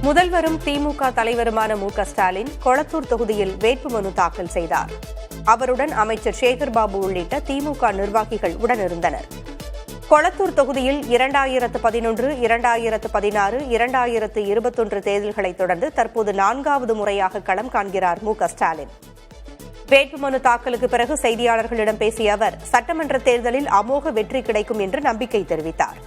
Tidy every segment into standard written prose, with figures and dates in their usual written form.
முதல்வரும் திமுக தலைவருமான மு.க.ஸ்டாலின் கொளத்தூர் தொகுதியில் வேட்புமனு தாக்கல் செய்தார். அவருடன் அமைச்சர் சேகர்பாபு உள்ளிட்ட திமுக நிர்வாகிகள் உடனிருந்தனர். கொளத்தூர் தொகுதியில் 2011, 2016, 2021 தேர்தல்களைத் தொடர்ந்து தற்போது 4வது முறையாக களம் காண்கிறார் மு.க.ஸ்டாலின். வேட்புமனு தாக்கலுக்கு பிறகு செய்தியாளர்களிடம் பேசிய அவர் சட்டமன்ற தேர்தலில் அமோக வெற்றி கிடைக்கும் என்று நம்பிக்கை தெரிவித்தார்.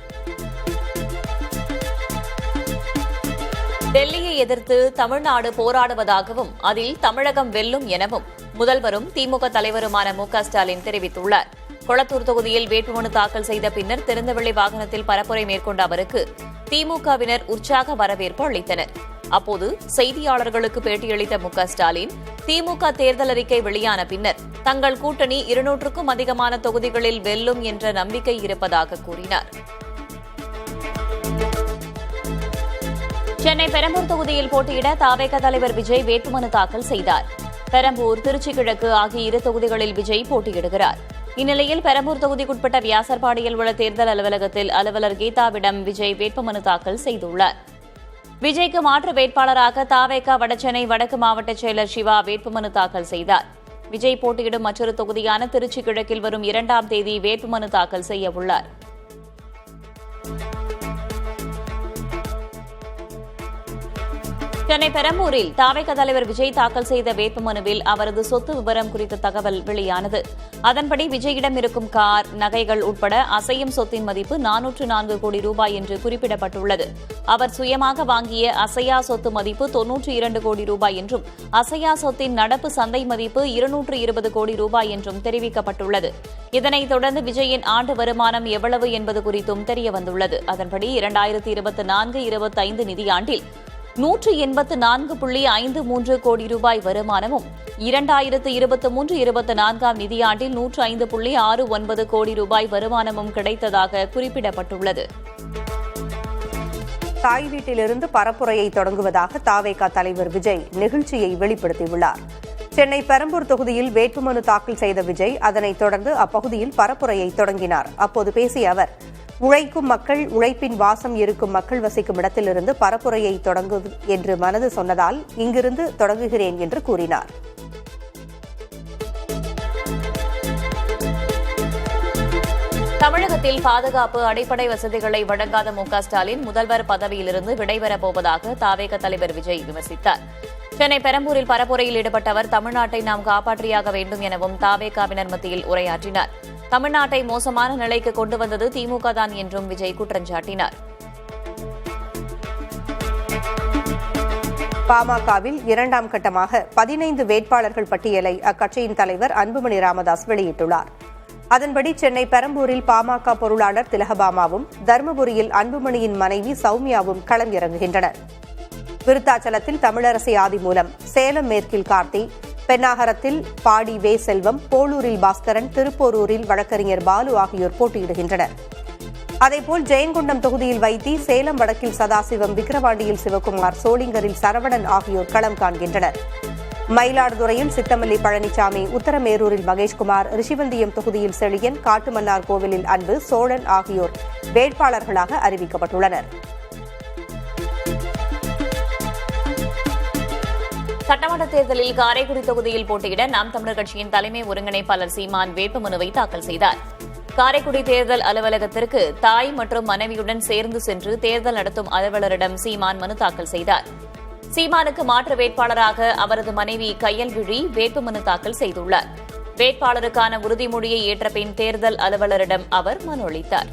டெல்லியை எதிர்த்து தமிழ்நாடு போராடுவதாகவும் அதில் தமிழகம் வெல்லும் எனவும் முதல்வரும் திமுக தலைவருமான மு.க.ஸ்டாலின் தெரிவித்துள்ளார். கொளத்தூர் தொகுதியில் வேட்புமனு தாக்கல் செய்த பின்னர் திறந்தவெளி வாகனத்தில் பரப்புரை மேற்கொண்ட அவருக்கு திமுகவினர் உற்சாக வரவேற்பு அளித்தனர். அப்போது செய்தியாளர்களுக்கு பேட்டியளித்த மு.க.ஸ்டாலின் திமுக தேர்தல் அறிக்கை வெளியான பின்னர் தங்கள் கூட்டணி 200க்கும் அதிகமான தொகுதிகளில் வெல்லும் என்ற நம்பிக்கை இருப்பதாக கூறினார். சென்னை பெரம்பூர் தொகுதியில் போட்டியிட தவேக தலைவர் விஜய் வேட்புமனு தாக்கல் செய்தார். பெரம்பூர், திருச்சி கிழக்கு ஆகிய 2 தொகுதிகளில் விஜய் போட்டியிடுகிறார். இந்நிலையில் பெரம்பூர் தொகுதிக்குட்பட்ட வியாசர்பாடியில் உள்ள தேர்தல் அலுவலகத்தில் அலுவலர் கீதாவிடம் விஜய் வேட்புமனு தாக்கல் செய்துள்ளார். விஜய்க்கு மாற்று வேட்பாளராக தவேக வடசென்னை வடக்கு மாவட்ட செயலர் சிவா வேட்புமனு தாக்கல் செய்தார். விஜய் போட்டியிடும் மற்றொரு தொகுதியான திருச்சி கிழக்கில் வரும் 2ஆம் தேதி வேட்புமனு தாக்கல் செய்ய உள்ளார். சென்னை பெரம்பூரில் தவேக தலைவர் விஜய் தாக்கல் செய்த வேட்புமனுவில் அவரது சொத்து விவரம் குறித்த தகவல் வெளியானது. அதன்படி விஜயிடம் இருக்கும் கார், நகைகள் உட்பட அசையும் சொத்தின் மதிப்பு 404 கோடி ரூபாய் என்று குறிப்பிடப்பட்டுள்ளது. அவர் சுயமாக வாங்கிய அசையா சொத்து மதிப்பு 92 கோடி ரூபாய் என்றும் அசையா சொத்தின் நடப்பு சந்தை மதிப்பு 220 கோடி ரூபாய் என்றும் தெரிவிக்கப்பட்டுள்ளது. இதனைத் தொடர்ந்து விஜயின் ஆண்டு வருமானம் எவ்வளவு என்பது குறித்தும் தெரியவந்துள்ளது. அதன்படி 2024-25 நிதியாண்டில் 184.53 கோடி ரூபாய் வருமானமும் 2023-24 நிதியாண்டில் 105.69 கோடி ரூபாய் வருமானமும் கிடைத்ததாக குறிப்பிடப்பட்டுள்ளது. தாய் வீட்டிலிருந்து பரப்புரையை தொடங்குவதாக தவேக தலைவர் விஜய் நெகிழ்ச்சியை வெளிப்படுத்தியுள்ளார். சென்னை பெரம்பூர் தொகுதியில் வேட்புமனு தாக்கல் செய்த விஜய் அதனைத் தொடர்ந்து அப்பகுதியில் பரப்புரையை தொடங்கினார். அப்போது பேசிய அவர் உழைக்கும் மக்கள், உழைப்பின் வாசம் இருக்கும் மக்கள் வசிக்கும் இடத்திலிருந்து பரப்புரையை தொடங்கும் என்று மனது சொன்னதால் இங்கிருந்து தொடங்குகிறேன் என்று கூறினார். தமிழகத்தில் பாதுகாப்பு, அடிப்படை வசதிகளை வழங்காத மு.க.ஸ்டாலின் முதல்வர் பதவியிலிருந்து விடைபெறப் போவதாக தவேக தலைவர் விஜய் விமர்சித்தார். சென்னை பெரம்பூரில் பரப்புரையில் ஈடுபட்ட அவர் தமிழ்நாட்டை நாம் காப்பாற்றியாக வேண்டும் எனவும் தவேகவினர் மத்தியில் உரையாற்றினார். தமிழ்நாட்டை மோசமான நிலைக்கு கொண்டு வந்தது திமுக தான் என்றும் விஜய் குற்றம் சாட்டினார். பாமகவில் 2ஆம் கட்டமாக 15 வேட்பாளர்கள் பட்டியலை அக்கட்சியின் தலைவர் அன்புமணி ராமதாஸ் வெளியிட்டுள்ளார். அதன்படி சென்னை பெரம்பூரில் பாமக பொருளாளர் திலகபாமாவும், தருமபுரியில் அன்புமணியின் மனைவி சௌமியாவும் களம் இறங்குகின்றனர். விருத்தாச்சலத்தில் தமிழரசி ஆதிமூலம், சேலம் மேற்கில் கார்த்தி, பென்னாகரத்தில் பாடி வே செல்வம், போளூரில் பாஸ்கரன், திருப்போரூரில் வழக்கறிஞர் பாலு ஆகியோர் போட்டியிடுகின்றனர். அதேபோல் ஜெயங்கொண்டம் தொகுதியில் வைத்தி, சேலம் வடக்கில் சதாசிவம், விக்கிரவாண்டியில் சிவக்குமார், சோளிங்கரில் சரவணன் ஆகியோர் களம் காண்கின்றனர். மயிலாடுதுறையில் சித்தமல்லி பழனிசாமி, உத்தரமேரூரில் மகேஷ்குமார், ரிஷிவந்தியம் தொகுதியில் செழியன், காட்டுமன்னார் கோவிலில் அன்பு, சோழன் ஆகியோர் வேட்பாளர்களாக அறிவிக்கப்பட்டுள்ளனர். சட்டமன்ற தேர்தலில் காரைக்குடி தொகுதியில் போட்டியிட நாம் தமிழர் கட்சியின் தலைமை ஒருங்கிணைப்பாளர் சீமான் வேட்புமனுவை தாக்கல் செய்தார். காரைக்குடி தேர்தல் அலுவலகத்திற்கு தாய் மற்றும் மனைவியுடன் சேர்ந்து சென்று தேர்தல் நடத்தும் அலுவலரிடம் சீமான் மனு தாக்கல் செய்தார். சீமானுக்கு மாற்று வேட்பாளராக அவரது மனைவி கையல்விழி வேட்புமனு தாக்கல் செய்துள்ளார். வேட்பாளருக்கான உறுதிமொழியை ஏற்ற பின் தேர்தல் அலுவலரிடம் அவர் மனு அளித்தார்.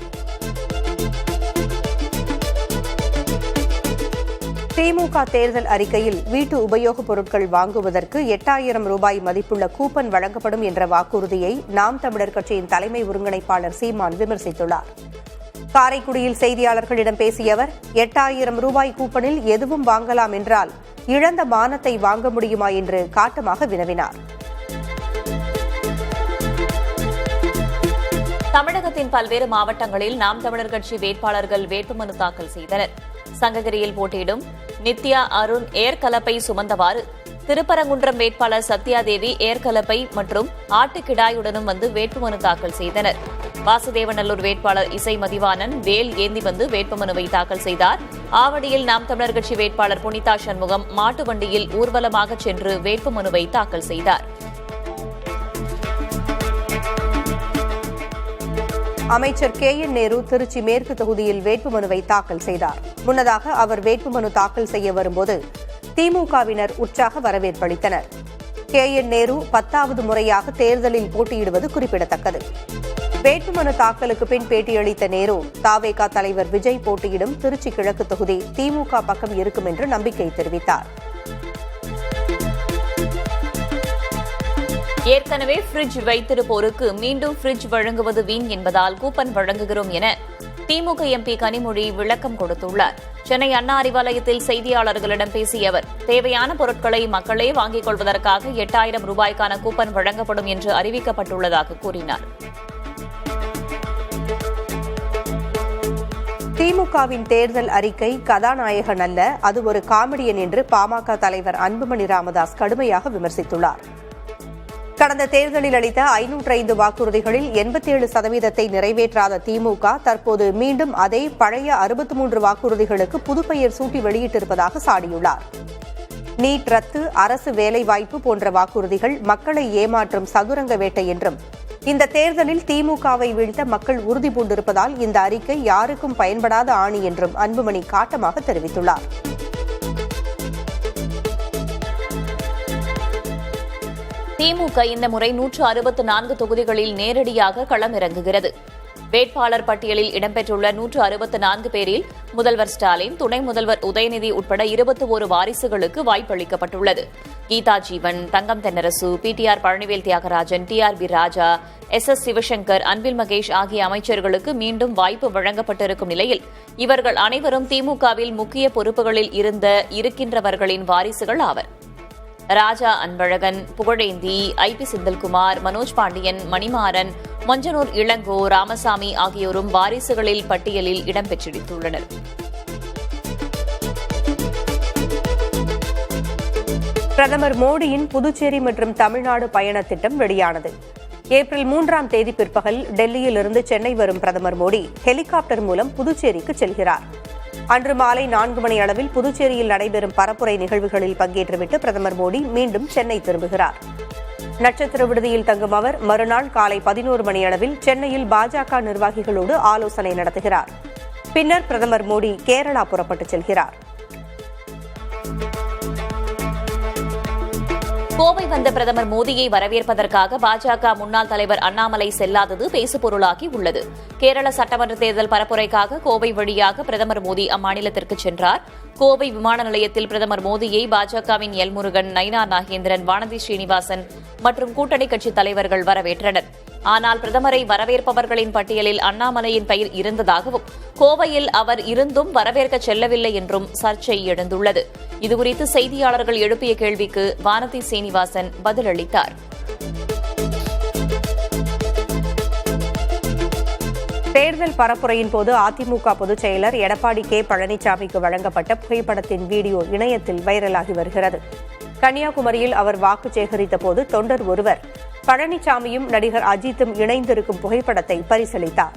திமுக தேர்தல் அறிக்கையில் வீட்டு உபயோகப் பொருட்கள் வாங்குவதற்கு 8000 ரூபாய் மதிப்புள்ள கூப்பன் வழங்கப்படும் என்ற வாக்குறுதியை நாம் தமிழர் கட்சியின் தலைமை ஒருங்கிணைப்பாளர் சீமான் விமர்சித்துள்ளார். காரைக்குடியில் செய்தியாளர்களிடம் பேசிய அவர் 8000 ரூபாய் கூப்பனில் எதுவும் வாங்கலாம் என்றால் இழந்த மானத்தை வாங்க முடியுமா என்று காட்டமாக வினவினார். தமிழகத்தின் பல்வேறு மாவட்டங்களில் நாம் தமிழர் கட்சி வேட்பாளர்கள் வேட்புமனு தாக்கல் செய்தனர். சங்ககிரியில் போட்டியிடும் நித்யா அருண் ஏர்கலப்பை சுமந்தவாறு, திருப்பரங்குன்றம் வேட்பாளர் சத்யாதேவி ஏர்கலப்பை மற்றும் ஆட்டுக்கிடாயுடனும் வந்து வேட்புமனு தாக்கல் செய்தனர். வாசுதேவநல்லூர் வேட்பாளர் இசை மதிவாணன் வேல் ஏந்தி வந்து வேட்புமனுவை தாக்கல் செய்தார். ஆவடியில் நாம் தமிழர் கட்சி வேட்பாளர் புனிதா சண்முகம் மாட்டு வண்டியில் ஊர்வலமாக சென்று வேட்புமனுவை தாக்கல் செய்தார். அமைச்சர் KN நேரு திருச்சி மேற்கு தொகுதியில் வேட்புமனுவை தாக்கல் செய்தார். முன்னதாக அவர் வேட்புமனு தாக்கல் செய்ய வரும்போது திமுகவினர் உற்சாக வரவேற்பளித்தனர். KN நேரு 10வது முறையாக தேர்தலில் போட்டியிடுவது குறிப்பிடத்தக்கது. வேட்புமனு தாக்கலுக்கு பின் பேட்டியளித்த நேரு, தாவேகா தலைவர் விஜய் போட்டியிடும் திருச்சி கிழக்கு தொகுதி திமுக பக்கம் இருக்கும் என்று நம்பிக்கை தெரிவித்தார். ஏற்கனவே பிரிட்ஜ் வைத்திருப்போருக்கு மீண்டும் பிரிட்ஜ் வழங்குவது வீண் என்பதால் கூப்பன் வழங்குகிறோம் என திமுக MP கனிமொழி விளக்கம் கொடுத்துள்ளார். சென்னை அண்ணா அறிவாலயத்தில் செய்தியாளர்களிடம் பேசிய அவர், தேவையான பொருட்களை மக்களே வாங்கிக் கொள்வதற்காக 8000 ரூபாய்க்கான கூப்பன் வழங்கப்படும் என்று அறிவிக்கப்பட்டுள்ளதாக கூறினார். திமுகவின் தேர்தல் அறிக்கை கதாநாயகன் அல்ல, அது ஒரு காமெடியன் என்று பாமக தலைவர் அன்புமணி ராமதாஸ் கடுமையாக விமர்சித்துள்ளார். கடந்த தேர்தலில் அளித்த 505 வாக்குறுதிகளில் 87% நிறைவேற்றாத திமுக தற்போது மீண்டும் அதே பழைய 63 வாக்குறுதிகளுக்கு புதுப்பெயர் சூட்டி வெளியிட்டிருப்பதாக சாடியுள்ளார். நீட் ரத்து, அரசு வேலைவாய்ப்பு போன்ற வாக்குறுதிகள் மக்களை ஏமாற்றும் சதுரங்க வேட்டை என்றும், இந்த தேர்தலில் திமுகவை வீழ்த்த மக்கள் உறுதி பூண்டிருப்பதால் இந்த அறிக்கை யாருக்கும் பயன்படாத ஆணி என்றும் அன்புமணி காட்டமாக தெரிவித்துள்ளார். திமுக இந்த முறை 164 தொகுதிகளில் நேரடியாக களமிறங்குகிறது. வேட்பாளர் பட்டியலில் இடம்பெற்றுள்ள 164 பேரில் முதல்வர் ஸ்டாலின், துணை முதல்வர் உதயநிதி உட்பட 21 வாரிசுகளுக்கு வாய்ப்பளிக்கப்பட்டுள்ளது. கீதா ஜீவன், தங்கம் தென்னரசு, PTR பழனிவேல் தியாகராஜன், TRB ராஜா, SS சிவசங்கர், அன்பில் மகேஷ் ஆகிய அமைச்சர்களுக்கு மீண்டும் வாய்ப்பு வழங்கப்பட்டிருக்கும் நிலையில் இவர்கள் அனைவரும் திமுகவில் முக்கிய பொறுப்புகளில் இருக்கின்றவர்களின் வாரிசுகள் ஆவர். ராஜா அன்பழகன், புகழேந்தி, IP செந்தில்குமார், மனோஜ் பாண்டியன், மணிமாறன், மஞ்சனூர் இளங்கோ, ராமசாமி ஆகியோரும் வாரிசுகளில் பட்டியலில் இடம்பெற்றிருந்துள்ளனர். பிரதமர் மோடியின் புதுச்சேரி மற்றும் தமிழ்நாடு பயண திட்டம் வெளியானது. ஏப்ரல் 3ஆம் தேதி பிற்பகல் டெல்லியிலிருந்து சென்னை வரும் பிரதமர் மோடி ஹெலிகாப்டர் மூலம் புதுச்சேரிக்கு செல்கிறார். அன்று மாலை 4 மணி அளவில் புதுச்சேரியில் நடைபெறும் பரப்புரை நிகழ்வுகளில் பங்கேற்றுவிட்டு பிரதமர் மோடி மீண்டும் சென்னை திரும்புகிறார். நட்சத்திர விடுதியில் தங்கும் அவர் மறுநாள் காலை 11 மணி அளவில் சென்னையில் பாஜக நிர்வாகிகளோடு ஆலோசனை நடத்துகிறார். பின்னர் பிரதமர் மோடி கேரளா புறப்பட்டுச் செல்கிறார். கோவை வந்த பிரதமர் மோடியை வரவேற்பதற்காக பாஜக முன்னாள் தலைவர் அண்ணாமலை செல்லாதது பேசுபொருளாகி உள்ளது. கேரள சட்டமன்ற தேர்தல் பரப்புரைக்காக கோவை வழியாக பிரதமர் மோடி அம்மாநிலத்திற்கு சென்றார். கோவை விமான நிலையத்தில் பிரதமர் மோடியை பாஜகவின் எல் முருகன், நயினார் நாகேந்திரன், வானதி ஸ்ரீனிவாசன் மற்றும் கூட்டணி கட்சித் தலைவர்கள் வரவேற்றனர். ஆனால் பிரதமரை வரவேற்பவர்களின் பட்டியலில் அண்ணாமலையின் பெயர் இருந்ததாகவும், கோவையில் அவர் இருந்தும் வரவேற்க செல்லவில்லை என்றும் சர்ச்சை எழுந்துள்ளது. இதுகுறித்து செய்தியாளர்கள் எழுப்பிய கேள்விக்கு வானதி ஸ்ரீனிவாசன் பதிலளித்தார். தேர்தல் பரப்புரையின் போது அதிமுக பொதுச் செயலர் எடப்பாடி K. பழனிசாமிக்கு வழங்கப்பட்ட புகைப்படத்தின் வீடியோ இணையத்தில் வைரலாகி வருகிறது. கன்னியாகுமரியில் அவர் வாக்கு சேகரித்த போது தொண்டர் ஒருவர் பழனிசாமியும் நடிகர் அஜித்தும் இணைந்திருக்கும் புகைப்படத்தை பரிசீலித்தார்.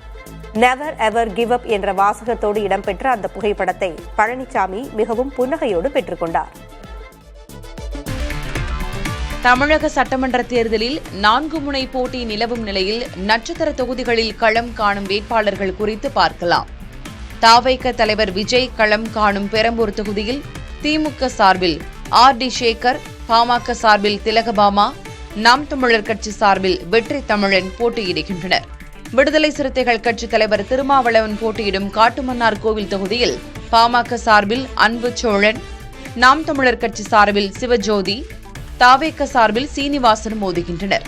நெவர் எவர் கிவ் அப் என்ற வாசகத்தோடு இடம்பெற்ற அந்த புகைப்படத்தை பழனிசாமி மிகவும் புன்னகையோடு பெற்றுக் கொண்டார். தமிழக சட்டமன்ற தேர்தலில் 4 முனை போட்டி நிலவும் நிலையில் நட்சத்திர தொகுதிகளில் களம் காணும் வேட்பாளர்கள் குறித்து பார்க்கலாம். தாவைக்க தலைவர் விஜய் களம் காணும் பெரம்பூர் தொகுதியில் திமுக சார்பில் RD சேகர், பாமக சார்பில் திலகபாமா, நாம் தமிழர் கட்சி சார்பில் வெற்றி தமிழன் போட்டியிடுகின்றனர். விடுதலை சிறுத்தைகள் கட்சித் தலைவர் திருமாவளவன் போட்டியிடும் காட்டுமன்னார் கோவில் தொகுதியில் பாமக சார்பில் அன்பு சோழன், நாம் தமிழர் கட்சி சார்பில் சிவஜோதி, தாவேக்க சார்பில் சீனிவாசன் மோதுகின்றனர்.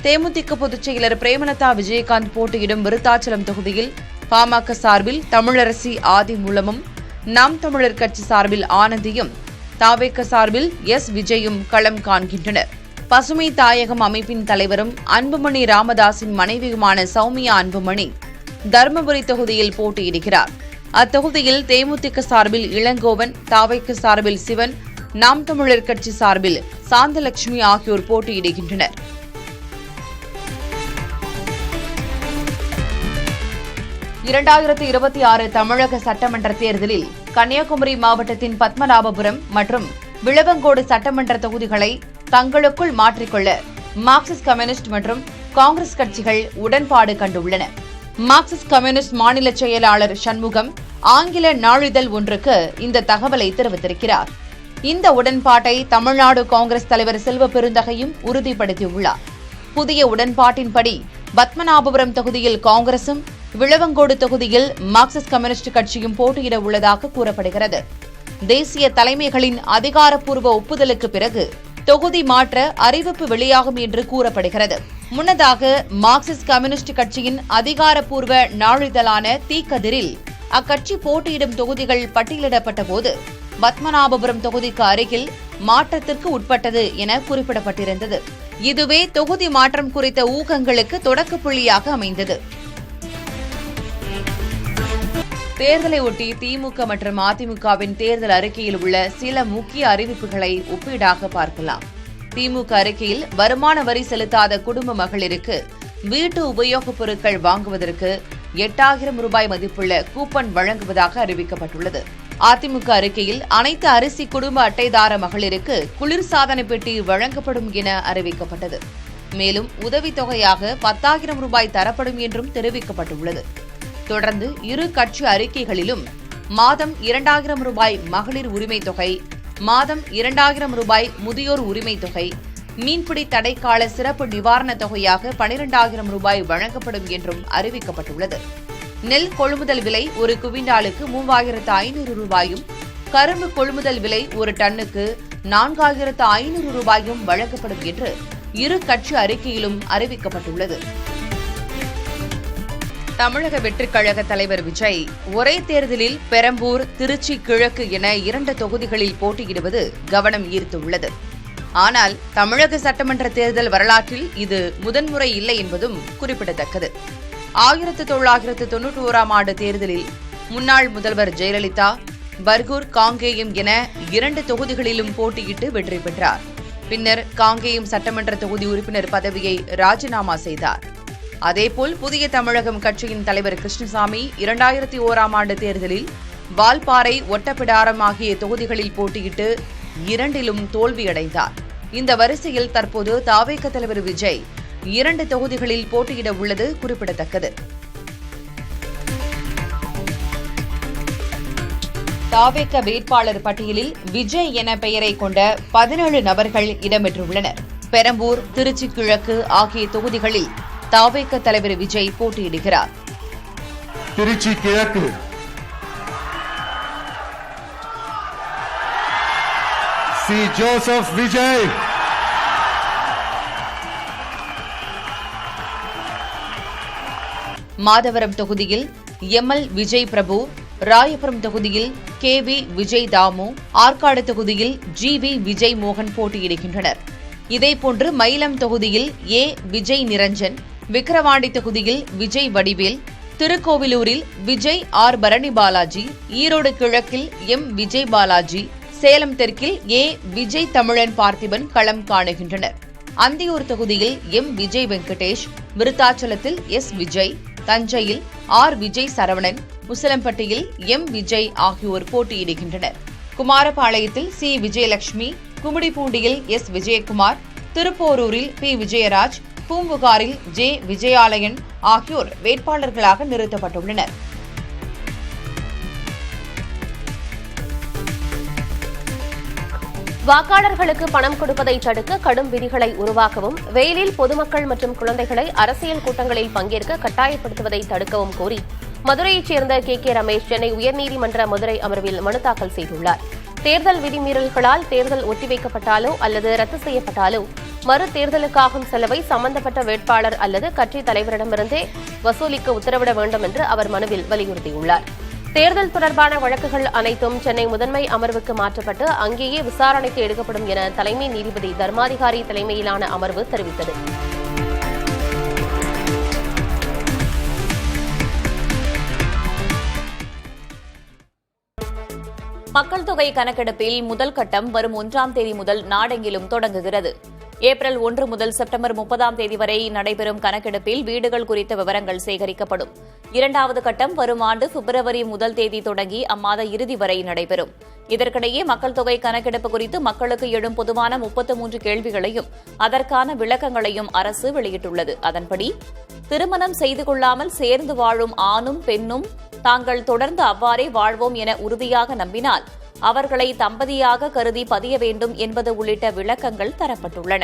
தேமுதிக பொதுச் செயலர் பிரேமலதா விஜயகாந்த் போட்டியிடும் விருத்தாச்சலம் தொகுதியில் பாமக சார்பில் தமிழரசி ஆதிமூலமும், நாம் தமிழர் கட்சி சார்பில் ஆனந்தியும், தாவேக்க சார்பில் S. விஜயும் களம் காண்கின்றனர். பசுமை தாயகம் அமைப்பின் தலைவரும் அன்புமணி ராமதாஸின் மனைவியுமான சௌமியா அன்புமணி தருமபுரி தொகுதியில் போட்டியிடுகிறார். அத்தொகுதியில் தேமுதிக சார்பில் இளங்கோவன், தாவைக்கு சார்பில் சிவன், நாம் தமிழர் கட்சி சார்பில் சாந்தலட்சுமி ஆகியோர் போட்டியிடுகின்றனர். 2026 தமிழக சட்டமன்ற தேர்தலில் கன்னியாகுமரி மாவட்டத்தின் பத்மநாபபுரம் மற்றும் விளவங்கோடு சட்டமன்ற தொகுதிகளை தங்களுக்குள் மாற்றிக்கொள்ள மார்க்சிஸ்ட் கம்யூனிஸ்ட் மற்றும் காங்கிரஸ் கட்சிகள் உடன்பாடு கண்டுள்ளன. மார்க்சிஸ்ட் கம்யூனிஸ்ட் மாநில செயலாளர் சண்முகம் ஆங்கில நாளிதழ் ஒன்றுக்கு இந்த தகவலை தெரிவித்திருக்கிறார். இந்த உடன்பாட்டை தமிழ்நாடு காங்கிரஸ் தலைவர் செல்வ பெருந்தகையும் உறுதிப்படுத்தியுள்ளார். புதிய உடன்பாட்டின்படி பத்மநாபபுரம் தொகுதியில் காங்கிரசும் விளவங்கோடு தொகுதியில் மார்க்சிஸ்ட் கம்யூனிஸ்ட் கட்சியும் போட்டியிட உள்ளதாக கூறப்படுகிறது. தேசிய தலைமைகளின் அதிகாரப்பூர்வ ஒப்புதலுக்கு பிறகு தொகுதி மாற்ற அறிவிப்பு வெளியாகும் என்று கூறப்படுகிறது. முன்னதாக மார்க்சிஸ்ட் கம்யூனிஸ்ட் கட்சியின் அதிகாரப்பூர்வ நாளிதழான தீக்கதிரில் அக்கட்சி போட்டியிடும் தொகுதிகள் பட்டியலிடப்பட்ட போது பத்மநாபபுரம் தொகுதிக்கு அருகில் மாற்றத்திற்கு உட்பட்டது என குறிப்பிடப்பட்டிருந்தது. இதுவே தொகுதி மாற்றம் குறித்த ஊகங்களுக்கு தொடக்க புள்ளியாக அமைந்தது. தேர்தலை ஒட்டி திமுக மற்றும் அதிமுகவின் தேர்தல் அறிக்கையில் உள்ள சில முக்கிய அறிவிப்புகளை ஒப்பீடாக பார்க்கலாம். திமுக அறிக்கையில் வருமான வரி செலுத்தாத குடும்ப மகளிருக்கு வீட்டு உபயோகப் பொருட்கள் வாங்குவதற்கு 8,000 ரூபாய் மதிப்புள்ள கூப்பன் வழங்குவதாக அறிவிக்கப்பட்டுள்ளது. அதிமுக அறிக்கையில் அனைத்து அரிசி குடும்ப அட்டைதார மகளிருக்கு குளிர்சாதன பெட்டி வழங்கப்படும் என அறிவிக்கப்பட்டது. மேலும் உதவித்தொகையாக 10,000 ரூபாய் தரப்படும் என்றும் தெரிவிக்கப்பட்டுள்ளது. தொடர்ந்து இரு கட்சி அறிக்கைகளிலும் மாதம் 2,000 ரூபாய் மகளிர் உரிமை தொகை, மாதம் 2,000 ரூபாய் முதியோர் உரிமை தொகை, மீன்பிடி தடைக்கால சிறப்பு நிவாரண தொகையாக 12,000 ரூபாய் வழங்கப்படும் என்றும் அறிவிக்கப்பட்டுள்ளது. நெல் கொள்முதல் விலை ஒரு குவிண்டாலுக்கு 3,500 ரூபாயும், கரும்பு கொள்முதல் விலை ஒரு டன்னுக்கு 4,500 ரூபாயும் வழங்கப்படும் என்று இரு கட்சி அறிக்கையிலும் அறிவிக்கப்பட்டுள்ளது. தமிழக வெற்றிக் கழக தலைவர் விஜய் ஒரே தேர்தலில் பெரம்பூர், திருச்சி கிழக்கு என 2 தொகுதிகளில் போட்டியிடுவது கவனம் ஈர்த்துள்ளது. ஆனால் தமிழக சட்டமன்ற தேர்தல் வரலாற்றில் இது முதன்முறை இல்லை என்பதும் குறிப்பிடத்தக்கது. 1991ஆம் ஆண்டு தேர்தலில் முன்னாள் முதல்வர் ஜெயலலிதா பர்கூர், காங்கேயம் என 2 தொகுதிகளிலும் போட்டியிட்டு வெற்றி பெற்றார். பின்னர் காங்கேயம் சட்டமன்ற தொகுதி உறுப்பினர் பதவியை ராஜினாமா செய்தார். அதேபோல் புதிய தமிழகம் கட்சியின் தலைவர் கிருஷ்ணசாமி 2001ஆம் ஆண்டு தேர்தலில் வால்பாறை, ஒட்டப்பிடாரம் ஆகிய தொகுதிகளில் போட்டியிட்டு 2லும் தோல்வியடைந்தார். இந்த வரிசையில் தற்போது தவேக தலைவர் விஜய் 2 தொகுதிகளில் போட்டியிட உள்ளது குறிப்பிடத்தக்கது. தவேக வேட்பாளர் பட்டியலில் விஜய் என பெயரை கொண்ட 17 நபர்கள் இடம்பெற்றுள்ளனர். பெரம்பூர், திருச்சி கிழக்கு ஆகிய தொகுதிகளில் தவேக தலைவர் விஜய் போட்டியிடுகிறார். திருச்சி கிழக்கு சி. ஜோசப் விஜய், மாதவரம் தொகுதியில் எம்எல் விஜய் பிரபு, ராயபுரம் தொகுதியில் KV விஜய் தாமு, ஆற்காடு தொகுதியில் GV விஜய் மோகன் போட்டியிடுகின்றனர். இதேபோன்று மயிலம் தொகுதியில் A. விஜய் நிரஞ்சன், விக்கிரவாண்டி தொகுதியில் விஜய் வடிவேல், திருக்கோவிலூரில் விஜய் R. பரணி பாலாஜி, ஈரோடு கிழக்கில் M. விஜய் பாலாஜி, சேலம் தெற்கில் A. விஜய் தமிழன் பார்த்திபன் களம் காணுகின்றனர். அந்தியூர் தொகுதியில் M. விஜய் வெங்கடேஷ், விருத்தாச்சலத்தில் S. விஜய், தஞ்சையில் R. விஜய் சரவணன், உசிலம்பட்டியில் M. விஜய் ஆகியோர் போட்டியிடுகின்றனர். குமாரபாளையத்தில் C. Vijayalakshmi, கும்மிடிப்பூண்டியில் S. Vijayakumar, திருப்போரூரில் P. Vijayaraj, பூம்புகாரில் J. Vijayalayan ஆகியோர் வேட்பாளர்களாக நிறுத்தப்பட்டுள்ளனர். வாக்காளர்களுக்கு பணம் கொடுப்பதை தடுக்க கடும் விதிகளை உருவாக்கவும், வெயிலில் பொதுமக்கள் மற்றும் குழந்தைகளை அரசியல் கூட்டங்களில் பங்கேற்க கட்டாயப்படுத்துவதை தடுக்கவும் கோரி மதுரையைச் சேர்ந்த KK ரமேஷ் சென்னை உயர்நீதிமன்ற மதுரை அமர்வில் மனு தாக்கல் செய்துள்ளார். தேர்தல் விதிமீறல்களால் தேர்தல் ஒத்திவைக்கப்பட்டாலோ அல்லது ரத்து செய்யப்பட்டாலோ மறு தேர்தலுக்காகும் செலவை சம்பந்தப்பட்ட வேட்பாளர் அல்லது கட்சித் தலைவரிடமிருந்தே வசூலிக்க உத்தரவிட வேண்டும் என்று அவர் மனுவில் வலியுறுத்தியுள்ளார். தேர்தல் தொடர்பான வழக்குகள் அனைத்தும் சென்னை முதன்மை அமர்வுக்கு மாற்றப்பட்டு அங்கேயே விசாரணைக்கு எடுக்கப்படும் என தலைமை நீதிபதி தர்மாதிகாரி தலைமையிலான அமர்வு தெரிவித்தது. மக்கள் தொகை கணக்கெடுப்பில் முதல் கட்டம் வரும் 1ஆம் தேதி முதல் நாடெங்கிலும் தொடங்குகிறது. ஏப்ரல் 1 முதல் செப்டம்பர் 30ஆம் தேதி வரை நடைபெறும் கணக்கெடுப்பில் வீடுகள் குறித்த விவரங்கள் சேகரிக்கப்படும். 2வது கட்டம் வரும் ஆண்டு பிப்ரவரி 1 தேதி தொடங்கி அம்மாத இறுதி வரை நடைபெறும். இதற்கிடையே மக்கள் தொகை கணக்கெடுப்பு குறித்து மக்களுக்கு எழும் பொதுவான 33 கேள்விகளையும் அதற்கான விளக்கங்களையும் அரசு வெளியிட்டுள்ளது. அதன்படி திருமணம் செய்து கொள்ளாமல் சேர்ந்து வாழும் ஆணும் பெண்ணும் தாங்கள் தொடர்ந்து அவ்வாறே வாழ்வோம் என உறுதியாக நம்பினால் அவர்களை தம்பதியாக கருதி பதிய வேண்டும் என்பது உள்ளிட்ட விளக்கங்கள் தரப்பட்டுள்ளன.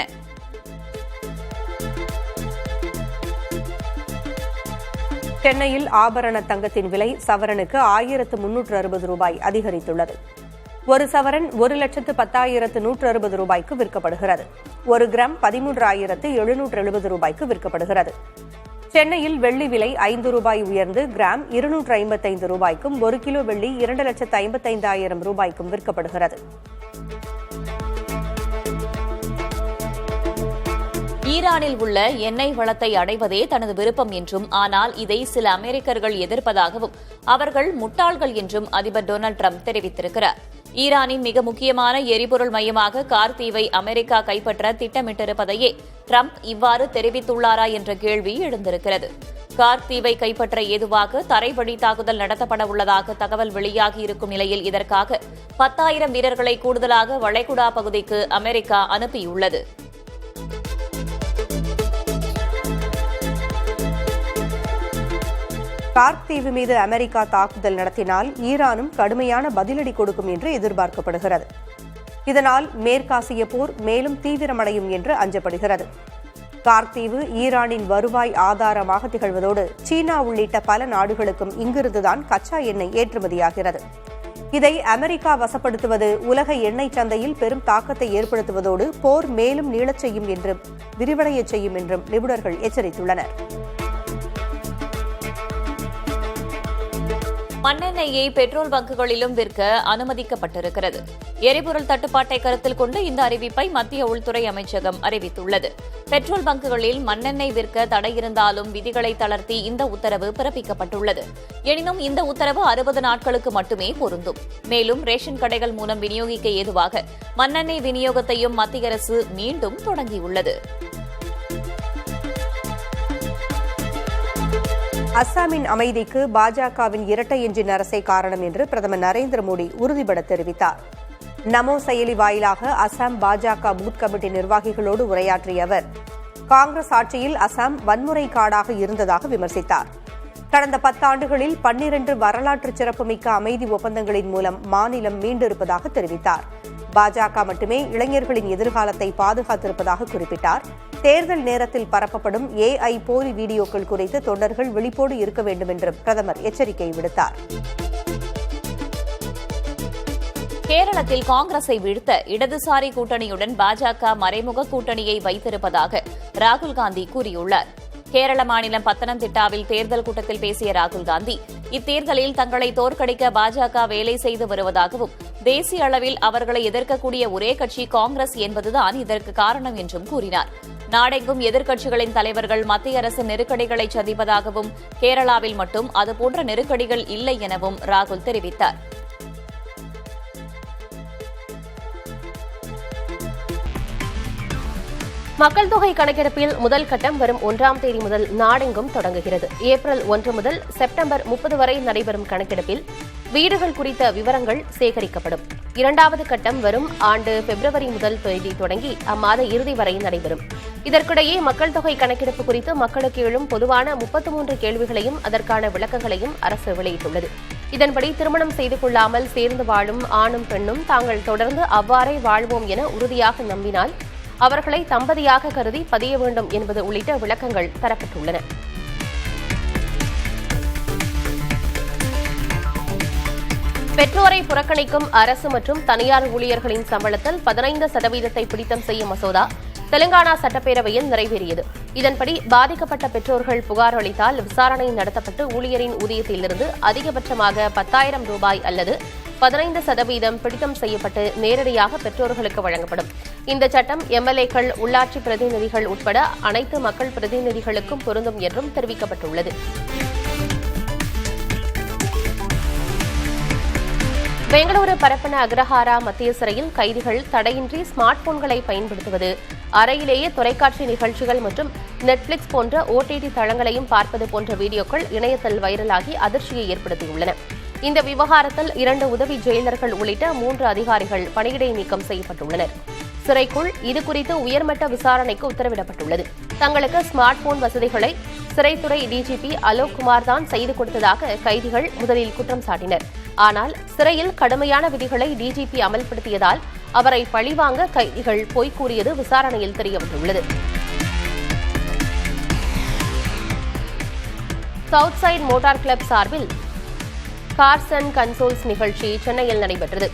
சென்னையில் ஆபரண தங்கத்தின் விலை சவரனுக்கு 1360 ரூபாய் அதிகரித்துள்ளது. ஒரு சவரன் 1,10,160 ரூபாய்க்கு விற்கப்படுகிறது. 1 கிராம் 13,770 ரூபாய்க்கு விற்கப்படுகிறது. சென்னையில் வெள்ளி விலை 5 ரூபாய் உயர்ந்து கிராம் 255 ரூபாய்க்கும் 1 கிலோ வெள்ளி 2,55,000 ரூபாய்க்கும் விற்கப்படுகிறது. ஈரானில் உள்ள எண்ணெய் வளத்தை அடைவதே தனது விருப்பம் என்றும், ஆனால் இதை சில அமெரிக்கர்கள் எதிர்ப்பதாகவும் அவர்கள் முட்டாள்கள் என்றும் அதிபர் டொனால்டு டிரம்ப் தெரிவித்திருக்கிறார். ஈரானின் மிக முக்கியமான எரிபொருள் மையமாக கார்த்தீவை அமெரிக்கா கைப்பற்ற திட்டமிட்டிருப்பதையே டிரம்ப் இவ்வாறு தெரிவித்துள்ளாரா என்ற கேள்வி எழுந்திருக்கிறது. கார்த்தீவை கைப்பற்ற ஏதுவாக தரைவழி தாக்குதல் நடத்தப்பட உள்ளதாக தகவல் வெளியாகியிருக்கும் நிலையில் இதற்காக 10,000 வீரர்களை கூடுதலாக வளைகுடா பகுதிக்கு அமெரிக்கா அனுப்பியுள்ளது. கார்த்தீவு மீது அமெரிக்கா தாக்குதல் நடத்தினால் ஈரானும் கடுமையான பதிலடி கொடுக்கும் என்று எதிர்பார்க்கப்படுகிறது. இதனால் மேற்காசிய போர் மேலும் தீவிரமடையும் என்று அஞ்சப்படுகிறது. கார்த்தீவு ஈரானின் வருவாய் ஆதாரமாக திகழ்வதோடு சீனா உள்ளிட்ட பல நாடுகளுக்கும் இங்கிருந்துதான் கச்சா எண்ணெய் ஏற்றுமதியாகிறது. இதை அமெரிக்கா வசப்படுத்துவது உலக எண்ணெய் சந்தையில் பெரும் தாக்கத்தை ஏற்படுத்துவதோடு போர் மேலும் நீளச் செய்யும் என்றும் விரிவடையச் செய்யும் என்றும் நிபுணர்கள் எச்சரித்துள்ளனர். மண்ணெண்ணெயை பெட்ரோல் பங்குகளிலும் விற்க அனுமதிக்கப்பட்டிருக்கிறது. எரிபொருள் தட்டுப்பாட்டை கருத்தில் கொண்டு இந்த அறிவிப்பை மத்திய உள்துறை அமைச்சகம் அறிவித்துள்ளது. பெட்ரோல் பங்குகளில் மண்ணெண்ணெய் விற்க தடை இருந்தாலும் விதிகளை தளர்த்தி இந்த உத்தரவு பிறப்பிக்கப்பட்டுள்ளது. எனினும் இந்த உத்தரவு 60 நாட்களுக்கு மட்டுமே பொருந்தும். மேலும் ரேஷன் கடைகள் மூலம் விநியோகிக்க ஏதுவாக மண்ணெண்ணெய் விநியோகத்தையும் மத்திய அரசு மீண்டும் தொடங்கியுள்ளது. அஸ்ஸாமின் அமைதிக்கு பாஜகவின் இரட்டை எஞ்சின் அரசே காரணம் என்று பிரதமர் நரேந்திர மோடி உறுதிபட தெரிவித்தார். நமோ செயலி வாயிலாக அஸ்ஸாம் பாஜக பூத் கமிட்டி நிர்வாகிகளோடு உரையாற்றிய அவர் காங்கிரஸ் ஆட்சியில் அஸ்ஸாம் வன்முறை காடாக இருந்ததாக விமர்சித்தார். கடந்த 10 ஆண்டுகளில் 12 வரலாற்று சிறப்புமிக்க அமைதி ஒப்பந்தங்களின் மூலம் மாநிலம் மீண்டிருப்பதாக தெரிவித்தார். பாஜக மட்டுமே இளைஞர்களின் எதிர்காலத்தை பாதுகாத்திருப்பதாக குறிப்பிட்டார். தேர்தல் நேரத்தில் பரப்பப்படும் AI போலி வீடியோக்கள் குறித்து தொண்டர்கள் விழிப்போடு இருக்க வேண்டும் என்றும் பிரதமர் எச்சரிக்கை விடுத்தார். கேரளத்தில் காங்கிரஸை வீழ்த்த இடதுசாரி கூட்டணியுடன் பாஜக மறைமுக கூட்டணியை வைத்திருப்பதாக ராகுல் காந்தி கூறியுள்ளார். கேரள மாநிலம் பத்தனந்திட்டாவில் தேர்தல் கூட்டத்தில் பேசிய ராகுல் காந்தி இத்தேர்தலில் தங்களை தோற்கடிக்க பாஜக வேலை செய்து வருவதாகவும், தேசிய அளவில் அவர்களை எதிர்க்கக்கூடிய ஒரே கட்சி காங்கிரஸ் என்பதுதான் இதற்கு காரணம் என்றும் கூறினார். நாடெங்கும் எதிர்க்கட்சிகளின் தலைவர்கள் மத்திய அரசு நெருக்கடிகளை சந்திப்பதாகவும், கேரளாவில் மட்டும் அதுபோன்ற நெருக்கடிகள் இல்லை எனவும் ராகுல் தெரிவித்தார். மக்கள் தொகை கணக்கெடுப்பில் முதல் கட்டம் வரும் 1ஆம் தேதி முதல் நாடெங்கும் தொடங்குகிறது. ஏப்ரல் 1 முதல் செப்டம்பர் 30 வரை நடைபெறும் கணக்கெடுப்பில் வீடுகள் குறித்த விவரங்கள் சேகரிக்கப்படும். 2வது கட்டம் வரும் ஆண்டு பிப்ரவரி 1 தேதி தொடங்கி அம்மாத இறுதி வரை நடைபெறும். இதற்கிடையே மக்கள் தொகை கணக்கெடுப்பு குறித்து மக்களுக்கு எழும் பொதுவான 33 கேள்விகளையும் அதற்கான விளக்கங்களையும் அரசு வெளியிட்டுள்ளது. இதன்படி திருமணம் செய்து கொள்ளாமல் சேர்ந்து வாழும் ஆணும் பெண்ணும் தாங்கள் தொடர்ந்து அவ்வாறே வாழ்வோம் என உறுதியாக நம்பினால் அவர்களை தம்பதியாக கருதி பதிய வேண்டும் என்பது உள்ளிட்ட விளக்கங்கள் தரப்பட்டுள்ளன. பெற்றோரை புறக்கணிக்கும் அரசு மற்றும் தனியார் ஊழியர்களின் சம்பளத்தில் 15% பிடித்தம் செய்யும் மசோதா தெலுங்கானா சட்டப்பேரவையில் நிறைவேறியது. இதன்படி பாதிக்கப்பட்ட பெற்றோர்கள் புகார் அளித்தால் விசாரணை நடத்தப்பட்டு ஊழியரின் ஊதியத்திலிருந்து அதிகபட்சமாக 10,000 ரூபாய் அல்லது 15% பிடித்தம் செய்யப்பட்டு நேரடியாக பெற்றோர்களுக்கு வழங்கப்படும். இந்த சட்டம் எம்எல்ஏக்கள், உள்ளாட்சி பிரதிநிதிகள் உட்பட அனைத்து மக்கள் பிரதிநிதிகளுக்கும் பொருந்தும் என்றும் தெரிவிக்கப்பட்டுள்ளது. பெங்களூரு பரப்பன அக்ரஹாரா மத்திய சிறையில் கைதிகள் தடையின்றி ஸ்மார்ட் போன்களை பயன்படுத்துவது, அறையிலேயே தொலைக்காட்சி நிகழ்ச்சிகள் மற்றும் நெட்ஃபிளிக்ஸ் போன்ற OTT தளங்களையும் பார்ப்பது போன்ற வீடியோக்கள் இணையத்தில் வைரலாகி அதிர்ச்சியை ஏற்படுத்தியுள்ளன. இந்த விவகாரத்தில் 2 உதவி ஜெயிலர்கள் உள்ளிட்ட 3 அதிகாரிகள் பணியிடை நீக்கம் செய்யப்பட்டுள்ளனர். சிறைக்குள் இதுகுறித்து உயர்மட்ட விசாரணைக்கு உத்தரவிடப்பட்டுள்ளது. தங்களுக்கு ஸ்மார்ட் போன் வசதிகளை சிறைத்துறை டிஜிபி அலோக் குமார் தான் செய்து கொடுத்ததாக கைதிகள் முதலில் குற்றம் சாட்டினர். ஆனால் சிறையில் கடுமையான விதிகளை டிஜிபி அமல்படுத்தியதால் அவரை பழிவாங்க கைதிகள் பொய் கூறியது விசாரணையில் தெரியவந்துள்ளது. சவுத் சைட் மோட்டார் கிளப் சார்பில் கார்ஸ் அண்ட் கன்சோல்ஸ் நிகழ்ச்சி சென்னையில் நடைபெற்றது.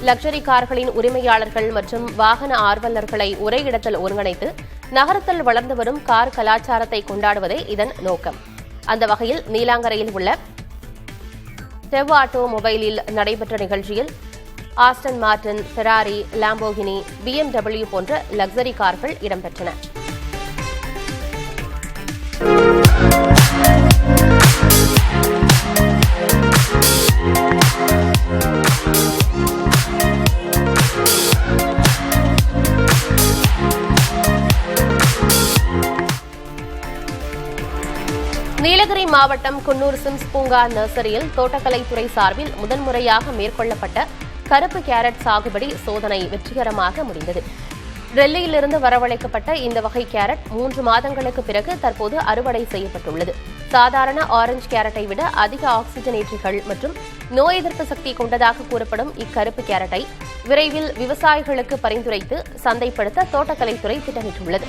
லக்ஸரி கார்களின் உரிமையாளர்கள் மற்றும் வாகன ஆர்வலர்களை ஒரே இடத்தில் ஒருங்கிணைத்து நகரத்தில் வளர்ந்து வரும் கார் கலாச்சாரத்தை கொண்டாடுவதே இதன் நோக்கம். அந்த வகையில் நீலாங்கரையில் உள்ள டெவ் ஆட்டோ மொபைலில் நடைபெற்ற நிகழ்ச்சியில் Aston Martin, Ferrari, Lamborghini, BMW போன்ற லக்ஸரி கார்கள் இடம்பெற்றன. நீலகிரி மாவட்டம் குன்னூர் சிம்ஸ் பூங்கா நர்சரியில் தோட்டக்கலைத்துறை சார்பில் முதன்முறையாக மேற்கொள்ளப்பட்ட கருப்பு கேரட் சாகுபடி சோதனை வெற்றிகரமாக முடிந்தது. டெல்லியிலிருந்து வரவழைக்கப்பட்ட இந்த வகை கேரட் 3 மாதங்களுக்கு பிறகு தற்போது அறுவடை செய்யப்பட்டுள்ளது. சாதாரண ஆரஞ்சு கேரட்டை விட அதிக ஆக்சிஜனேற்றிகள் மற்றும் நோய் எதிர்ப்பு சக்தி கொண்டதாக கூறப்படும் இக்கருப்பு கேரட்டை விரைவில் விவசாயிகளுக்கு பரிந்துரைத்து சந்தைப்படுத்த தோட்டக்கலைத்துறை திட்டமிட்டுள்ளது.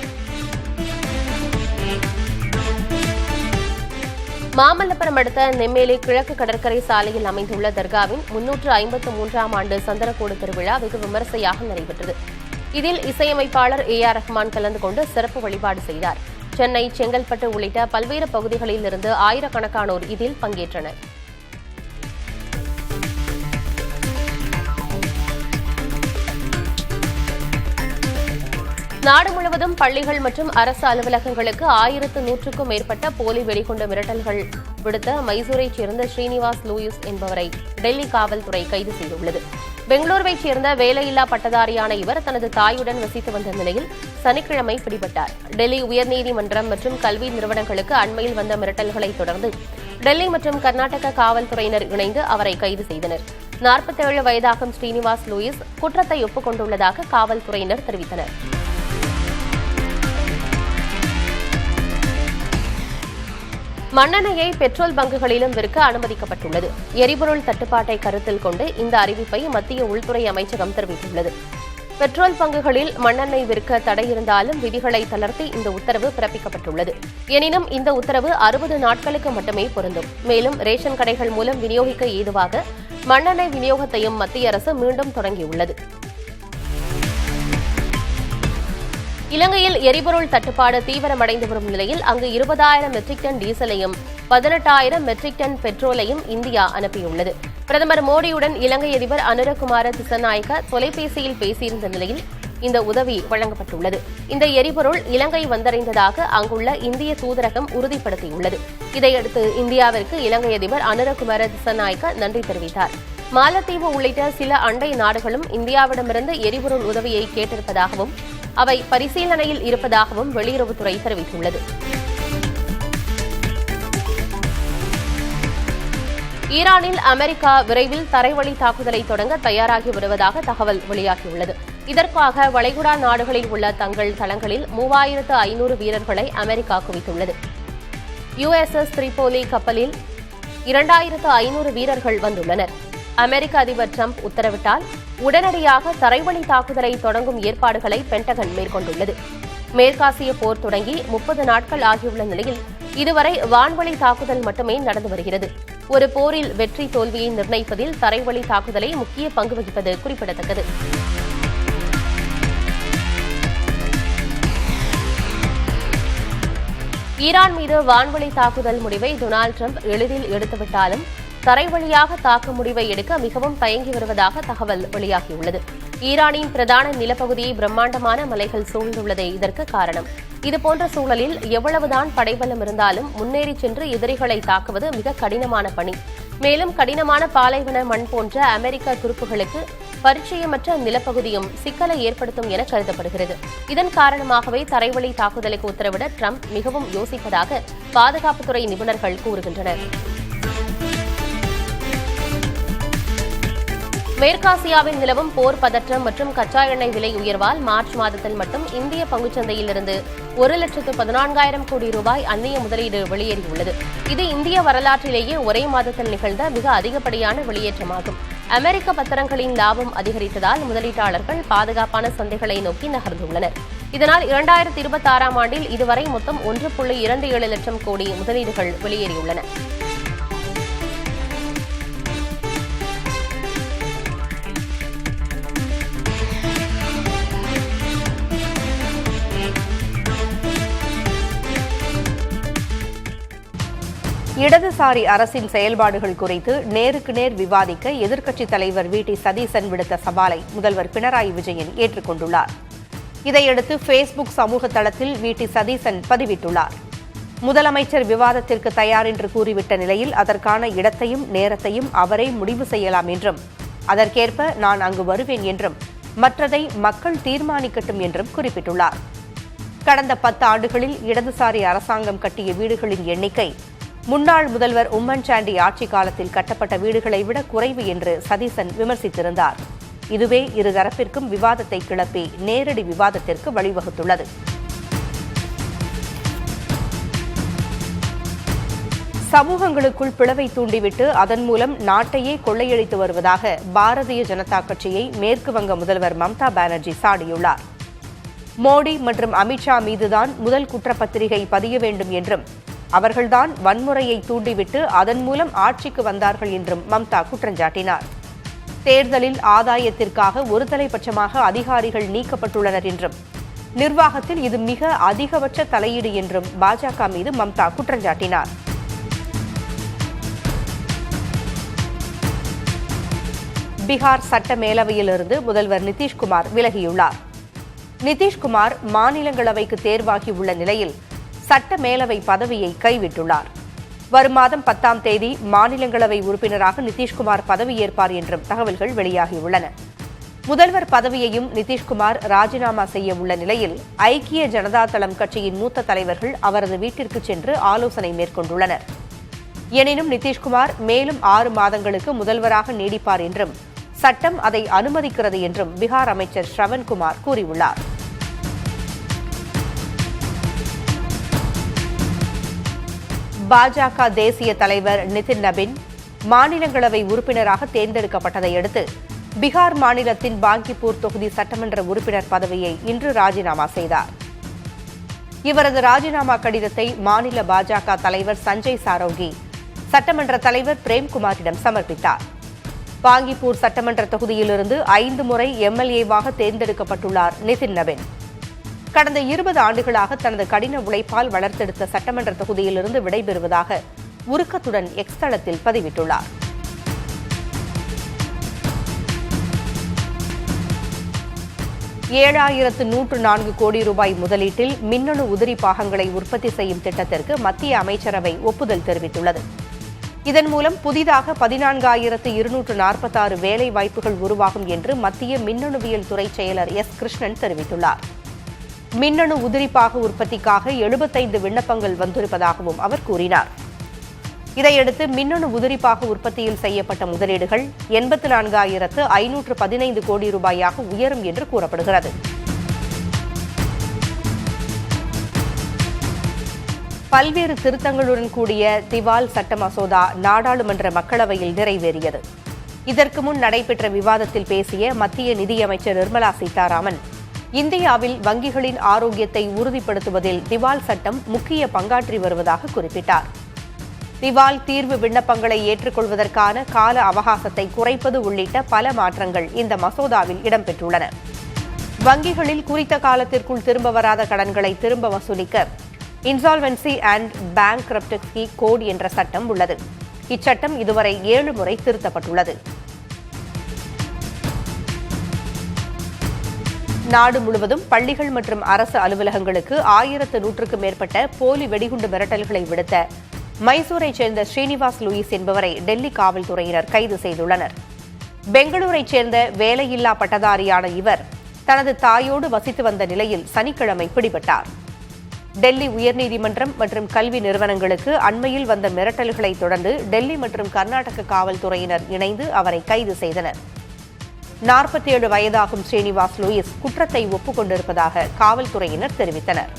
மாமல்லபுரம் அடுத்த நெம்மேலி கிழக்கு கடற்கரை சாலையில் அமைந்துள்ள தர்காவின் 353ஆம் ஆண்டு சந்தனக்கூடு திருவிழா வெகு விமரிசையாக நடைபெற்றது. இதில் இசையமைப்பாளர் AR ரஹ்மான் கலந்து கொண்டு சிறப்பு வழிபாடு செய்தார். சென்னை, செங்கல்பட்டு உள்ளிட்ட பல்வேறு பகுதிகளில் இருந்து ஆயிரக்கணக்கானோர் இதில் பங்கேற்றனர். நாடு முழுவதும் பள்ளிகள் மற்றும் அரசு அலுவலகங்களுக்கு 1100க்கும் மேற்பட்ட போலி வெடிகுண்டு மிரட்டல்கள் விடுத்த மைசூரைச் சேர்ந்த ஸ்ரீனிவாஸ் லூயிஸ் என்பவரை டெல்லி காவல்துறை கைது செய்துள்ளது. பெங்களூருவைச் சேர்ந்த வேலையில்லா பட்டதாரியான இவர் தனது தாயுடன் வசித்து வந்த நிலையில் சனிக்கிழமை பிடிபட்டார். டெல்லி உயர்நீதிமன்றம் மற்றும் கல்வி நிறுவனங்களுக்கு அண்மையில் வந்த மிரட்டல்களை தொடர்ந்து டெல்லி மற்றும் கர்நாடக காவல்துறையினர் இணைந்து அவரை கைது செய்தனர். 47 வயதாகும் ஸ்ரீனிவாஸ் லூயிஸ் குற்றத்தை ஒப்புக்கொண்டுள்ளதாக காவல்துறையினர் தெரிவித்தனர். மண்ணெண்ணெயை பெட்ரோல் பங்குகளிலும் விற்க அனுமதிக்கப்பட்டுள்ளது. எரிபொருள் தட்டுப்பாட்டை கருத்தில் கொண்டு இந்த அறிவிப்பை மத்திய உள்துறை அமைச்சகம் தெரிவித்துள்ளது. பெட்ரோல் பங்குகளில் மண்ணெண்ணெய் விற்க தடை இருந்தாலும் விதிகளை தளர்த்தி இந்த உத்தரவு பிறப்பிக்கப்பட்டுள்ளது. எனினும் இந்த உத்தரவு 60 நாட்களுக்கு மட்டுமே பொருந்தும். மேலும் ரேஷன் கடைகள் மூலம் விநியோகிக்க ஏதுவாக மண்ணெண்ணெய் விநியோகத்தையும் மத்திய அரசு மீண்டும் தொடங்கியுள்ளது. இலங்கையில் எரிபொருள் தட்டுப்பாடு தீவிரமடைந்து வரும் நிலையில் அங்கு 20,000 மெட்ரிக் டன் டீசலையும் 18,000 மெட்ரிக் டன் பெட்ரோலையும் இந்தியா அனுப்பியுள்ளது. பிரதமர் மோடியுடன் இலங்கை அதிபர் அனுரகுமார திசநாயக்க தொலைபேசியில் பேசியிருந்த நிலையில் இந்த உதவி வழங்கப்பட்டுள்ளது. இந்த எரிபொருள் இலங்கை வந்தடைந்ததாக அங்குள்ள இந்திய தூதரகம் உறுதிப்படுத்தியுள்ளது. இதையடுத்து இந்தியாவிற்கு இலங்கை அதிபர் அனுரகுமார திசநாயக்க நன்றி தெரிவித்தார். மாலத்தீவு உள்ளிட்ட சில அண்டை நாடுகளும் இந்தியாவிடமிருந்து எரிபொருள் உதவியை கேட்டிருப்பதாகவும் அவை பரிசீலனையில் இருப்பதாகவும் வெளியுறவுத்துறை தெரிவித்துள்ளது. ஈரானில் அமெரிக்கா விரைவில் தரைவழி தாக்குதலை தொடங்க தயாராகி வருவதாக தகவல் வெளியாகியுள்ளது. இதற்காக வளைகுடா நாடுகளில் உள்ள தங்கள் தளங்களில் 3500 வீரர்களை அமெரிக்கா குவித்துள்ளது. USS திரிபோலி கப்பலில் 2500 வீரர்கள் வந்துள்ளனர். அமெரிக்க அதிபர் டிரம்ப் உத்தரவிட்டால் உடனடியாக தரைவழி தாக்குதலை தொடங்கும் ஏற்பாடுகளை பென்டகன் மேற்கொண்டுள்ளது. மேற்காசிய போர் தொடங்கி 30 நாட்கள் ஆகியுள்ள நிலையில் இதுவரை வான்வழி தாக்குதல் மட்டுமே நடந்து வருகிறது. ஒரு போரில் வெற்றி தோல்வியை நிர்ணயிப்பதில் தரைவழி தாக்குதலை முக்கிய பங்கு வகிப்பது குறிப்பிடத்தக்கது. ஈரான் மீது வான்வழி தாக்குதல் முடிவை டொனால்டு டிரம்ப் எளிதில் எடுத்துவிட்டாலும் தரைவழியாக தாக்க முடிவை எடுக்க மிகவும் தயங்கி வருவதாக தகவல் வெளியாகியுள்ளது. ஈரானின் பிரதான நிலப்பகுதியை பிரம்மாண்டமான மலைகள் சூழ்ந்துள்ளதே இதற்கு காரணம். இதுபோன்ற சூழலில் எவ்வளவுதான் படைபலம் இருந்தாலும் முன்னேறி சென்று எதிரிகளை தாக்குவது மிக கடினமான பணி. மேலும் கடினமான பாலைவன மண் போன்ற அமெரிக்க துருப்புகளுக்கு பரிச்சயமற்ற நிலப்பகுதியும் சிக்கலை ஏற்படுத்தும் என கருதப்படுகிறது. இதன் காரணமாகவே தரைவழி தாக்குதலுக்கு உத்தரவிட ட்ரம்ப் மிகவும் யோசிப்பதாக பாதுகாப்புத்துறை நிபுணர்கள் கூறுகின்றனர். மேற்காசியாவில் நிலவும் போர் பதற்றம் மற்றும் கச்சா எண்ணெய் விலை உயர்வால் மார்ச் மாதத்தில் மட்டும் இந்திய பங்குச்சந்தையிலிருந்து 1,14,000 கோடி ரூபாய் அந்நிய முதலீடு வெளியேறியுள்ளது. இது இந்திய வரலாற்றிலேயே ஒரே மாதத்தில் நிகழ்ந்த மிக அதிகப்படியான வெளியேற்றமாகும். அமெரிக்க பத்திரங்களின் லாபம் அதிகரித்ததால் முதலீட்டாளர்கள் பாதுகாப்பான சந்தைகளை நோக்கி நகர்ந்துள்ளனர். இதனால் 2026ஆம் ஆண்டில் இதுவரை மொத்தம் 1.27 லட்சம் கோடி முதலீடுகள் வெளியேறியுள்ளன. இடதுசாரி அரசின் செயல்பாடுகள் குறித்து நேருக்கு நேர் விவாதிக்க எதிர்க்கட்சித் தலைவர் வி டி சதீசன் விடுத்த சவாலை முதல்வர் பினராயி விஜயன் ஏற்றுக்கொண்டுள்ளார். இதையடுத்து ஃபேஸ்புக் சமூக தளத்தில் வி டி சதீசன் பதிவிட்டுள்ளார். முதலமைச்சர் விவாதத்திற்கு தயார் என்று கூறிவிட்ட நிலையில் அதற்கான இடத்தையும் நேரத்தையும் அவரே முடிவு செய்யலாம் என்றும் அதற்கேற்ப நான் அங்கு வருவேன் என்றும் மற்றதை மக்கள் தீர்மானிக்கட்டும் என்றும் குறிப்பிட்டுள்ளார். கடந்த 10 ஆண்டுகளில் இடதுசாரி அரசாங்கம் கட்டிய வீடுகளின் எண்ணிக்கை முன்னாள் முதல்வர் உம்மன் சாண்டி ஆட்சி காலத்தில் கட்டப்பட்ட வீடுகளை விட குறைவு என்று சதீசன் விமர்சித்திருந்தார். இதுவே இருதரப்பிற்கும் விவாதத்தை கிளப்பி நேரடி விவாதத்திற்கு வழிவகுத்துள்ளது. சமூகங்களுக்குள் பிளவை தூண்டிவிட்டு அதன் மூலம் நாட்டையே கொள்ளையடித்து வருவதாக பாரதிய ஜனதா கட்சியை மேற்கு வங்க முதல்வர் மம்தா பானர்ஜி சாடியுள்ளார். மோடி மற்றும் அமித்ஷா மீதுதான் முதல் குற்றப்பத்திரிகை பதிய வேண்டும் என்றும் அவர்கள்தான் வன்முறையை தூண்டிவிட்டு அதன் மூலம் ஆட்சிக்கு வந்தார்கள் என்றும் மம்தா குற்றஞ்சாட்டினார். தேர்தலில் ஆதாயத்திற்காக ஒருதலைபட்சமாக அதிகாரிகள் நீக்கப்பட்டுள்ளனர் என்றும் நிர்வாகத்தில் இது மிக அதிகபட்ச தலையீடு என்றும் பாஜக மீது மம்தா குற்றஞ்சாட்டினார். பீகார் சட்ட மேலவையிலிருந்து முதல்வர் நிதிஷ்குமார் விலகியுள்ளார். நிதிஷ்குமார் மாநிலங்களவைக்கு தேர்வாகியுள்ள நிலையில் சட்ட மேலவை பதவியை கைவிட்டுள்ளார். வரும் மாதம் 10ஆம் தேதி மாநிலங்களவை உறுப்பினராக நிதிஷ்குமார் பதவியேற்பார் என்றும் தகவல்கள் வெளியாகியுள்ளன. முதல்வர் பதவியையும் நிதிஷ்குமார் ராஜினாமா செய்ய உள்ள நிலையில் ஐக்கிய ஜனதா தளம் கட்சியின் மூத்த தலைவர்கள் அவரது வீட்டிற்கு சென்று ஆலோசனை மேற்கொண்டுள்ளனர். எனினும் நிதிஷ்குமார் மேலும் 6 மாதங்களுக்கு முதல்வராக நீடிப்பார் என்றும் சட்டம் அதை அனுமதிக்கிறது என்றும் பீகார் அமைச்சர் ஸ்ரவன்குமார் கூறியுள்ளார். பாஜக தேசிய தலைவர் நிதின் நபின் மாநிலங்களவை உறுப்பினராக தேர்ந்தெடுக்கப்பட்டதை அடுத்து பீகார் மாநிலத்தின் பாங்கிப்பூர் தொகுதி சட்டமன்ற உறுப்பினர் பதவியை இன்று ராஜினாமா செய்தார். இவரது ராஜினாமா கடிதத்தை மாநில பாஜக தலைவர் சஞ்சய் சாரோகி சட்டமன்ற தலைவர் பிரேம்குமாரிடம் சமர்ப்பித்தார். பாங்கிப்பூர் சட்டமன்ற தொகுதியிலிருந்து 5 முறை எம்எல்ஏவாக தேர்ந்தெடுக்கப்பட்டுள்ளார் நிதின் நபின். கடந்த 20 ஆண்டுகளாக தனது கடின உழைப்பால் வளர்த்தெடுத்த சட்டமன்ற தொகுதியிலிருந்து விடைபெறுவதாக உருக்கத்துடன் எக்ஸ் தளத்தில் பதிவிட்டுள்ளார். $7,104 கோடி முதலீட்டில் மின்னணு உதிரி பாகங்களை உற்பத்தி செய்யும் திட்டத்திற்கு மத்திய அமைச்சரவை ஒப்புதல் தெரிவித்துள்ளது. இதன் மூலம் புதிதாக 14,246 வேலை வாய்ப்புகள் உருவாகும் என்று மத்திய மின்னணுவியல் துறை செயலர் எஸ் கிருஷ்ணன் தெரிவித்துள்ளார். மின்னணு உதிரிப்பாக உற்பத்திக்காக 75 விண்ணப்பங்கள் வந்திருப்பதாகவும் அவர் கூறினார். இதையடுத்து மின்னணு உதிரிப்பாக உற்பத்தியில் செய்யப்பட்ட முதலீடுகள் 84,515 கோடி ரூபாயாக உயரும் என்று கூறப்படுகிறது. பல்வேறு திருத்தங்களுடன் கூடிய திவால் சட்ட மசோதா நாடாளுமன்ற மக்களவையில் நிறைவேறியது. இதற்கு முன் நடைபெற்ற விவாதத்தில் பேசிய மத்திய நிதியமைச்சர் நிர்மலா சீதாராமன், இந்தியாவில் வங்கிகளின் ஆரோக்கியத்தை உறுதிப்படுத்துவதில் திவால் சட்டம் முக்கிய பங்காற்றி வருவதாக குறிப்பிட்டார். திவால் தீர்வு விண்ணப்பங்களை ஏற்றுக்கொள்வதற்கான கால அவகாசத்தை குறைப்பது உள்ளிட்ட பல மாற்றங்கள் இந்த மசோதாவில் இடம்பெற்றுள்ளன. வங்கிகளில் குறித்த காலத்திற்குள் திரும்ப வராத கடன்களை திரும்ப வசூலிக்க இன்சால்வென்சி அண்ட் பேங்க்ரப்டசி கோட் என்ற சட்டம் உள்ளது. இச்சட்டம் இதுவரை 7 முறை திருத்தப்பட்டுள்ளது. நாடு முழுவதும் பள்ளிகள் மற்றும் அரசு அலுவலகங்களுக்கு 1,100க்கும் மேற்பட்ட போலி வெடிகுண்டு மிரட்டல்களை விடுத்த மைசூரைச் சேர்ந்த ஸ்ரீனிவாஸ் லூயிஸ் என்பவரை டெல்லி காவல்துறையினர் கைது செய்துள்ளனர். பெங்களூரைச் சேர்ந்த வேலையில்லா பட்டதாரியான இவர் தனது தாயோடு வசித்து வந்த நிலையில் சனிக்கிழமை பிடிபட்டார். டெல்லி உயர்நீதிமன்றம் மற்றும் கல்வி நிறுவனங்களுக்கு அண்மையில் வந்த மிரட்டல்களை தொடர்ந்து டெல்லி மற்றும் கர்நாடக காவல்துறையினர் இணைந்து அவரை கைது செய்தனர். 47 வயதாகும் ஸ்ரீனிவாஸ் லூயிஸ் குற்றத்தை ஒப்புக்கொண்டிருப்பதாக காவல்துறையினர் தெரிவித்தனர்.